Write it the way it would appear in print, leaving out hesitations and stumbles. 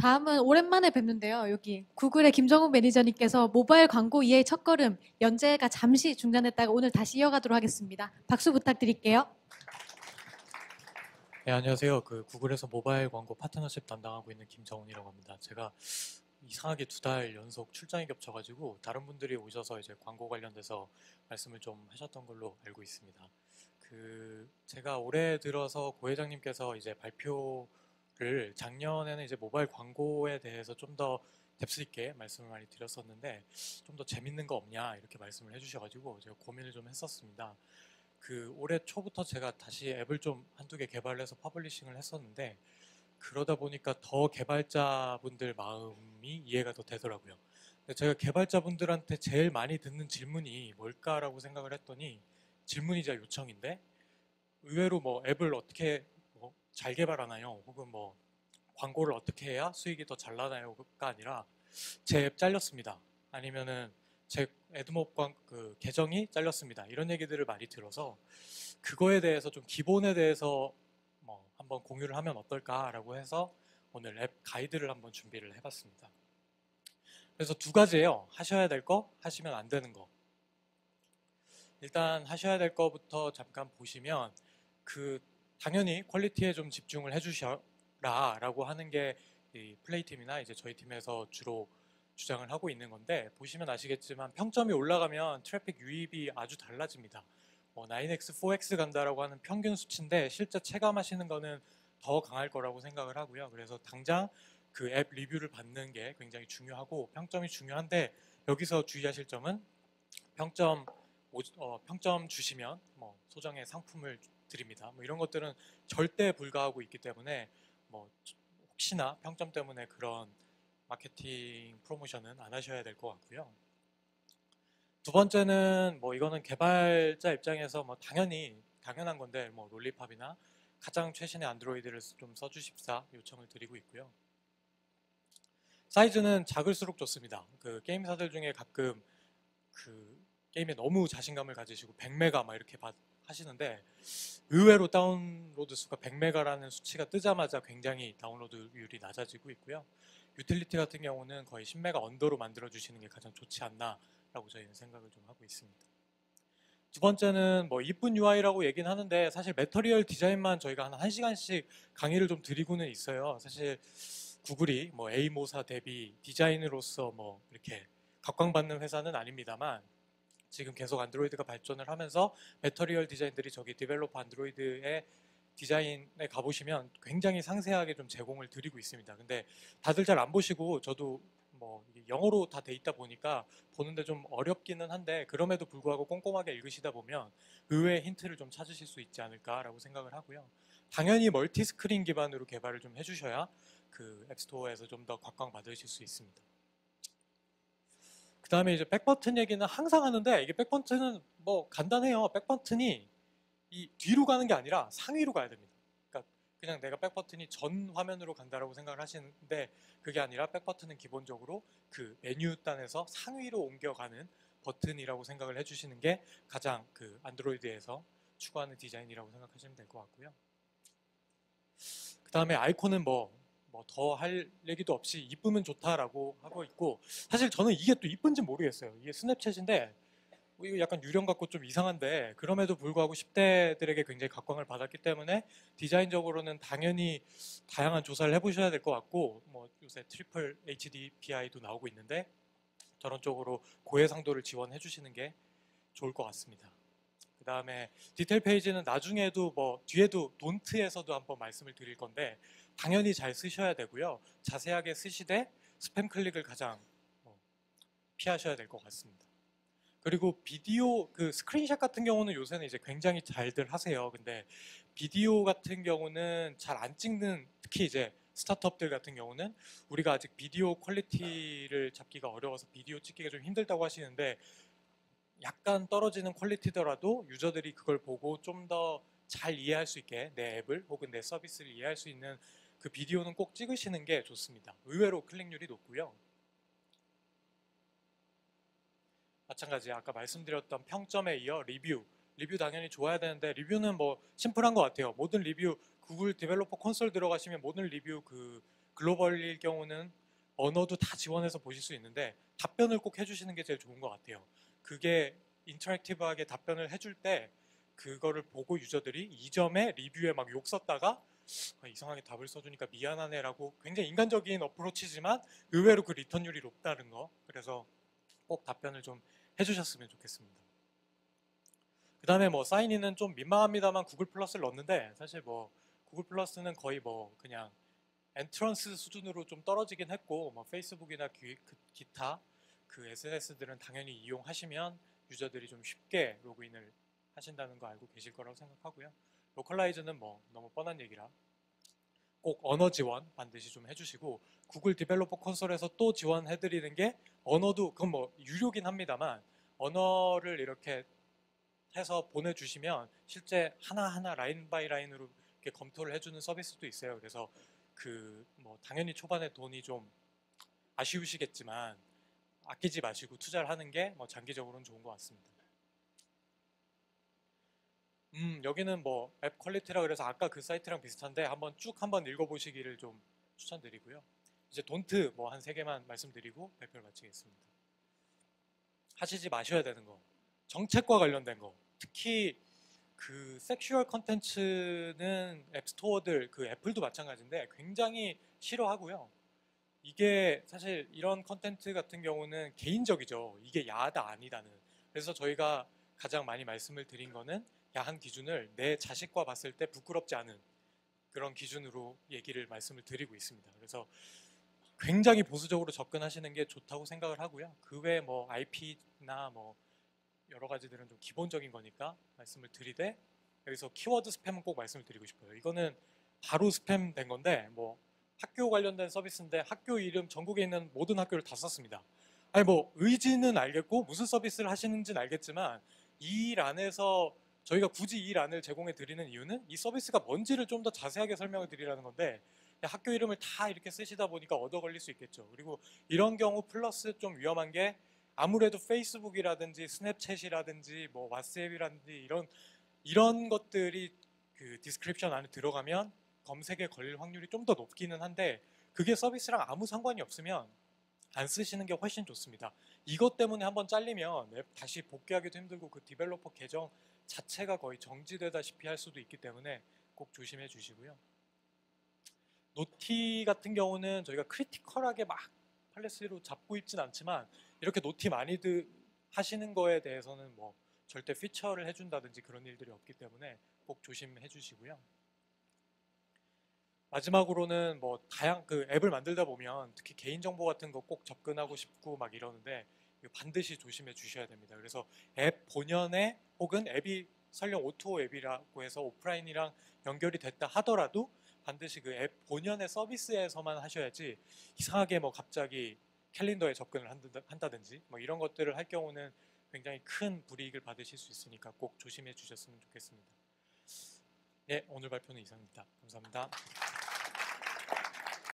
다음은 오랜만에 뵙는데요. 여기 구글의 김정훈 매니저님께서 모바일 광고 이해의 첫걸음 연재가 잠시 중단했다가 오늘 다시 이어가도록 하겠습니다. 박수 부탁드릴게요. 네, 안녕하세요. 구글에서 모바일 광고 파트너십 담당하고 있는 김정훈이라고 합니다. 제가 이상하게 2달 연속 출장이 겹쳐가지고 다른 분들이 오셔서 이제 광고 관련돼서 말씀을 좀 하셨던 걸로 알고 있습니다. 제가 올해 들어서 고 회장님께서 이제 발표를 작년에는 이제 모바일 광고에 대해서 좀 더 뎁스 있게 말씀을 많이 드렸었는데 좀 더 재밌는 거 없냐 이렇게 말씀을 해주셔가지고 제가 고민을 좀 했었습니다. 올해 초부터 제가 다시 앱을 좀 한두 개 개발을 해서 퍼블리싱을 했었는데 그러다 보니까 더 개발자분들 마음이 이해가 더 되더라고요. 근데 제가 개발자분들한테 제일 많이 듣는 질문이 뭘까라고 생각을 했더니 질문이자 요청인데 의외로 뭐 앱을 어떻게 잘 개발하나요? 혹은 뭐 광고를 어떻게 해야 수익이 더 잘 나나요?가 아니라 제 앱 잘렸습니다. 아니면은 제 애드몹 계정이 잘렸습니다. 이런 얘기들을 많이 들어서 그거에 대해서 좀 기본에 대해서 뭐 한번 공유를 하면 어떨까라고 해서 오늘 앱 가이드를 한번 준비를 해봤습니다. 그래서 2가지예요. 하셔야 될 거, 하시면 안 되는 거. 일단 하셔야 될 거부터 잠깐 보시면 당연히 퀄리티에 좀 집중을 해주셔라 라고 하는 게 이 플레이팀이나 이제 저희 팀에서 주로 주장을 하고 있는 건데 보시면 아시겠지만 평점이 올라가면 트래픽 유입이 아주 달라집니다. 9x, 4x 간다라고 하는 평균 수치인데 실제 체감하시는 거는 더 강할 거라고 생각을 하고요. 그래서 당장 그 앱 리뷰를 받는 게 굉장히 중요하고 평점이 중요한데 여기서 주의하실 점은 평점 주시면 뭐 소정의 상품을 드립니다. 뭐 이런 것들은 절대 불가하고 있기 때문에 뭐 혹시나 평점 때문에 그런 마케팅 프로모션은 안 하셔야 될 것 같고요. 2번째는 뭐 이거는 개발자 입장에서 뭐 당연한 건데 뭐 롤리팝이나 가장 최신의 안드로이드를 좀 써주십사 요청을 드리고 있고요. 사이즈는 작을수록 좋습니다. 게임사들 중에 가끔 게임에 너무 자신감을 가지시고 100메가 막 이렇게 하시는데 의외로 다운로드 수가 100메가라는 수치가 뜨자마자 굉장히 다운로드율이 낮아지고 있고요. 유틸리티 같은 경우는 거의 10메가 언더로 만들어 주시는 게 가장 좋지 않나라고 저희는 생각을 좀 하고 있습니다. 2번째는 뭐 이쁜 UI라고 얘기는 하는데 사실 매터리얼 디자인만 저희가 한 1시간씩 강의를 좀 드리고는 있어요. 사실 구글이 뭐 A모사 대비 디자인으로서 뭐 이렇게 각광받는 회사는 아닙니다만 지금 계속 안드로이드가 발전을 하면서 매터리얼 디자인들이 저기 디벨로퍼 안드로이드의 디자인에 가보시면 굉장히 상세하게 좀 제공을 드리고 있습니다. 근데 다들 잘 안 보시고 저도 뭐 영어로 다 돼 있다 보니까 보는데 좀 어렵기는 한데 그럼에도 불구하고 꼼꼼하게 읽으시다 보면 의외의 힌트를 좀 찾으실 수 있지 않을까라고 생각을 하고요. 당연히 멀티 스크린 기반으로 개발을 좀 해주셔야 앱스토어에서 좀 더 각광받으실 수 있습니다. 그 다음에 이제 백버튼 얘기는 항상 하는데 이게 백버튼은 뭐 간단해요. 백버튼이 이 뒤로 가는 게 아니라 상위로 가야 됩니다. 그러니까 그냥 내가 백버튼이 전 화면으로 간다라고 생각을 하시는데 그게 아니라 백버튼은 기본적으로 그 메뉴단에서 상위로 옮겨가는 버튼이라고 생각을 해주시는 게 가장 안드로이드에서 추구하는 디자인이라고 생각하시면 될 것 같고요. 그 다음에 아이콘은 뭐 더 할 얘기도 없이 이쁘면 좋다라고 하고 있고 사실 저는 이게 또 이쁜지 모르겠어요. 이게 스냅챗인데 이거 약간 유령 같고 좀 이상한데 그럼에도 불구하고 10대들에게 굉장히 각광을 받았기 때문에 디자인적으로는 당연히 다양한 조사를 해보셔야 될 것 같고 뭐 요새 트리플 HDPI도 나오고 있는데 저런 쪽으로 고해상도를 지원해 주시는 게 좋을 것 같습니다. 그 다음에 디테일 페이지는 나중에도 뭐 뒤에도 돈트에서도 한번 말씀을 드릴 건데 당연히 잘 쓰셔야 되고요. 자세하게 쓰시되 스팸 클릭을 가장 피하셔야 될 것 같습니다. 그리고 비디오 스크린샷 같은 경우는 요새는 이제 굉장히 잘들 하세요. 근데 비디오 같은 경우는 잘 안 찍는 특히 이제 스타트업들 같은 경우는 우리가 아직 비디오 퀄리티를 잡기가 어려워서 비디오 찍기가 좀 힘들다고 하시는데 약간 떨어지는 퀄리티더라도 유저들이 그걸 보고 좀 더 잘 이해할 수 있게 내 앱을 혹은 내 서비스를 이해할 수 있는 그 비디오는 꼭 찍으시는 게 좋습니다. 의외로 클릭률이 높고요. 마찬가지 아까 말씀드렸던 평점에 이어 리뷰 당연히 좋아야 되는데 리뷰는 뭐 심플한 것 같아요. 모든 리뷰 구글 디벨로퍼 콘솔 들어가시면 모든 리뷰 글로벌일 경우는 언어도 다 지원해서 보실 수 있는데 답변을 꼭 해주시는 게 제일 좋은 것 같아요. 그게 인터랙티브하게 답변을 해줄 때 그거를 보고 유저들이 이 점에 리뷰에 막 욕 썼다가 이상하게 답을 써주니까 미안하네라고 굉장히 인간적인 어프로치지만 의외로 그 리턴율이 높다는 거. 그래서 꼭 답변을 좀 해주셨으면 좋겠습니다. 그 다음에 뭐 사인인은 좀 민망합니다만 구글 플러스를 넣었는데 사실 뭐 구글 플러스는 거의 뭐 그냥 엔트런스 수준으로 좀 떨어지긴 했고 뭐 페이스북이나 기타 그 SNS들은 당연히 이용하시면 유저들이 좀 쉽게 로그인을 하신다는 거 알고 계실 거라고 생각하고요. 로컬라이즈는 뭐 너무 뻔한 얘기라 꼭 언어 지원 반드시 좀 해주시고 구글 디벨로퍼 콘솔에서 또 지원해드리는 게 언어도 그건 뭐 유료긴 합니다만 언어를 이렇게 해서 보내주시면 실제 하나하나 라인 바이 라인으로 이렇게 검토를 해주는 서비스도 있어요. 그래서 그 뭐 당연히 초반에 돈이 좀 아쉬우시겠지만 아끼지 마시고 투자를 하는 게 뭐 장기적으로는 좋은 것 같습니다. 여기는 뭐 앱 퀄리티라 그래서 아까 그 사이트랑 비슷한데 한번 읽어보시기를 좀 추천드리고요. 이제 돈트 뭐 한 3개만 말씀드리고 발표를 마치겠습니다. 하시지 마셔야 되는 거. 정책과 관련된 거. 특히 그 섹슈얼 컨텐츠는 앱스토어들, 그 애플도 마찬가지인데 굉장히 싫어하고요. 이게 사실 이런 컨텐츠 같은 경우는 개인적이죠. 이게 야하다 아니다는. 그래서 저희가 가장 많이 말씀을 드린 거는 야한 기준을 내 자식과 봤을 때 부끄럽지 않은 그런 기준으로 말씀을 드리고 있습니다. 그래서 굉장히 보수적으로 접근하시는 게 좋다고 생각을 하고요. 그 외에 뭐 IP나 뭐 여러 가지들은 좀 기본적인 거니까 말씀을 드리되 여기서 키워드 스팸은 꼭 말씀을 드리고 싶어요. 이거는 바로 스팸 된 건데 뭐 학교 관련된 서비스인데 학교 이름 전국에 있는 모든 학교를 다 썼습니다. 아니 뭐 의지는 알겠고 무슨 서비스를 하시는지는 알겠지만 이 일 안에서 저희가 굳이 이 란을 제공해 드리는 이유는 이 서비스가 뭔지를 좀 더 자세하게 설명을 드리라는 건데 학교 이름을 다 이렇게 쓰시다 보니까 얻어 걸릴 수 있겠죠. 그리고 이런 경우 플러스 좀 위험한 게 아무래도 페이스북이라든지 스냅챗이라든지 뭐 왓츠앱이라든지 이런 것들이 그 디스크립션 안에 들어가면 검색에 걸릴 확률이 좀 더 높기는 한데 그게 서비스랑 아무 상관이 없으면 안 쓰시는 게 훨씬 좋습니다. 이것 때문에 한번 잘리면 앱 다시 복귀하기도 힘들고 그 디벨로퍼 계정 자체가 거의 정지되다시피 할 수도 있기 때문에 꼭 조심해 주시고요. 노티 같은 경우는 저희가 크리티컬하게 막 팔레스로 잡고 있진 않지만 이렇게 노티 많이 하시는 거에 대해서는 뭐 절대 피처를 해준다든지 그런 일들이 없기 때문에 꼭 조심해 주시고요. 마지막으로는 뭐 그 앱을 만들다 보면 특히 개인정보 같은 거 꼭 접근하고 싶고 막 이러는데 반드시 조심해 주셔야 됩니다. 그래서 앱 본연에 혹은 앱이 설령 O2O 앱이라고 해서 오프라인이랑 연결이 됐다 하더라도 반드시 그 앱 본연의 서비스에서만 하셔야지 이상하게 뭐 갑자기 캘린더에 접근을 한다든지 뭐 이런 것들을 할 경우는 굉장히 큰 불이익을 받으실 수 있으니까 꼭 조심해 주셨으면 좋겠습니다. 네, 오늘 발표는 이상입니다. 감사합니다.